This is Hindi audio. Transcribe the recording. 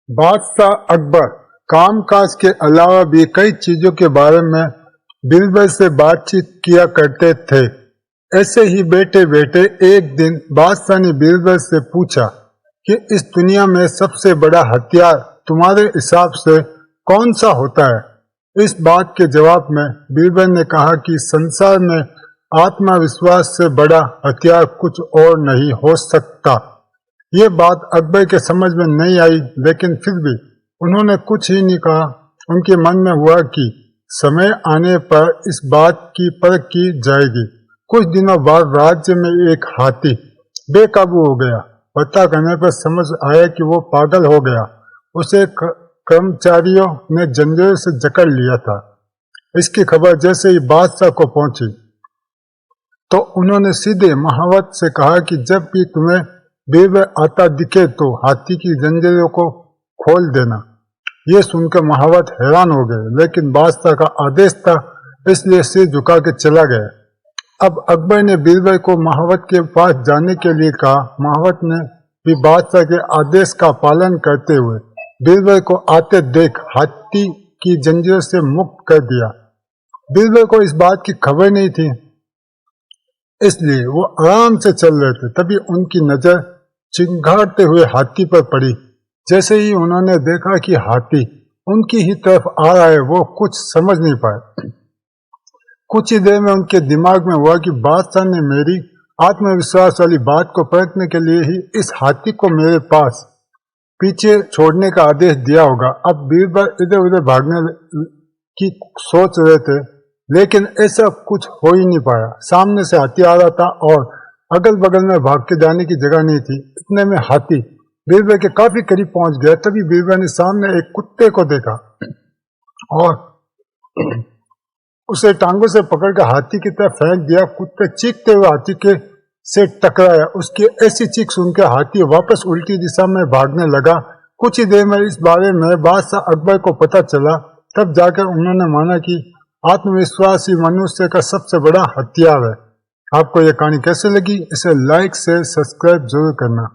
बादशाह अकबर कामकाज के अलावा भी कई चीजों के बारे में बीरबल से बातचीत किया करते थे। ऐसे ही बैठे बैठे एक दिन बादशाह ने बीरबल से पूछा कि इस दुनिया में सबसे बड़ा हथियार तुम्हारे हिसाब से कौन सा होता है। इस बात के जवाब में बीरबल ने कहा कि संसार में आत्मविश्वास से बड़ा हथियार कुछ और नहीं हो सकता। ये बात अकबर के समझ में नहीं आई, लेकिन फिर भी उन्होंने कुछ ही नहीं कहा। उनके मन में हुआ कि समय आने पर इस बात की परख की जाएगी। कुछ दिनों बाद राज्य में एक हाथी बेकाबू हो गया। पता करने पर समझ आया कि वो पागल हो गया। उसे कर्मचारियों ने जंजीरों से जकड़ लिया था। इसकी खबर जैसे ही बादशाह को पहुंची तो उन्होंने सीधे महावत से कहा कि जब भी तुम्हें बीरबल आता दिखे तो हाथी की जंजीरों को खोल देना। ये सुनकर महावत हैरान हो गए, लेकिन बादशाह का आदेश था इसलिए सिर झुका के चला गया। अब अकबर ने बीरबल को महावत के पास जाने के लिए कहा। महावत ने भी बादशाह के आदेश का पालन करते हुए बीरबल को आते देख हाथी की जंजीर से मुक्त कर दिया। बीरबल को इस बात की खबर नहीं थी, इसलिए वो आराम से चल रहे थे। तभी उनकी नजर चिंगारते हुए हाथी पर पड़ी। जैसे ही उन्होंने देखा कि हाथी उनकी ही तरफ आ रहा है, वो कुछ समझ नहीं पाए। कुछ ही देर में उनके दिमाग में हुआ कि बादशाह ने मेरी आत्मविश्वास वाली बात को परखने के लिए ही इस हाथी को मेरे पास पीछे छोड़ने का आदेश दिया होगा। अब बीरबल इधर उधर भागने की सोच रहे थे, लेकिन ऐसा कुछ हो ही नहीं पाया। सामने से हाथी आ रहा था और अगल बगल में भाग के जाने की जगह नहीं थी। इतने में हाथी बीरबल के काफी करीब पहुंच गया। तभी बीरबल ने सामने एक कुत्ते को देखा और उसे टांगों से पकड़कर हाथी की तरफ फेंक दिया। कुत्ते चीखते हुए हाथी के से टकराया। उसकी ऐसी चीख सुनकर हाथी वापस उल्टी दिशा में भागने लगा। कुछ ही देर में इस बारे में बादशाह अकबर को पता चला। तब जाकर उन्होंने माना कि आत्मविश्वास ही मनुष्य का सबसे बड़ा हथियार है। आपको यह कहानी कैसे लगी? इसे लाइक से सब्सक्राइब जरूर करना।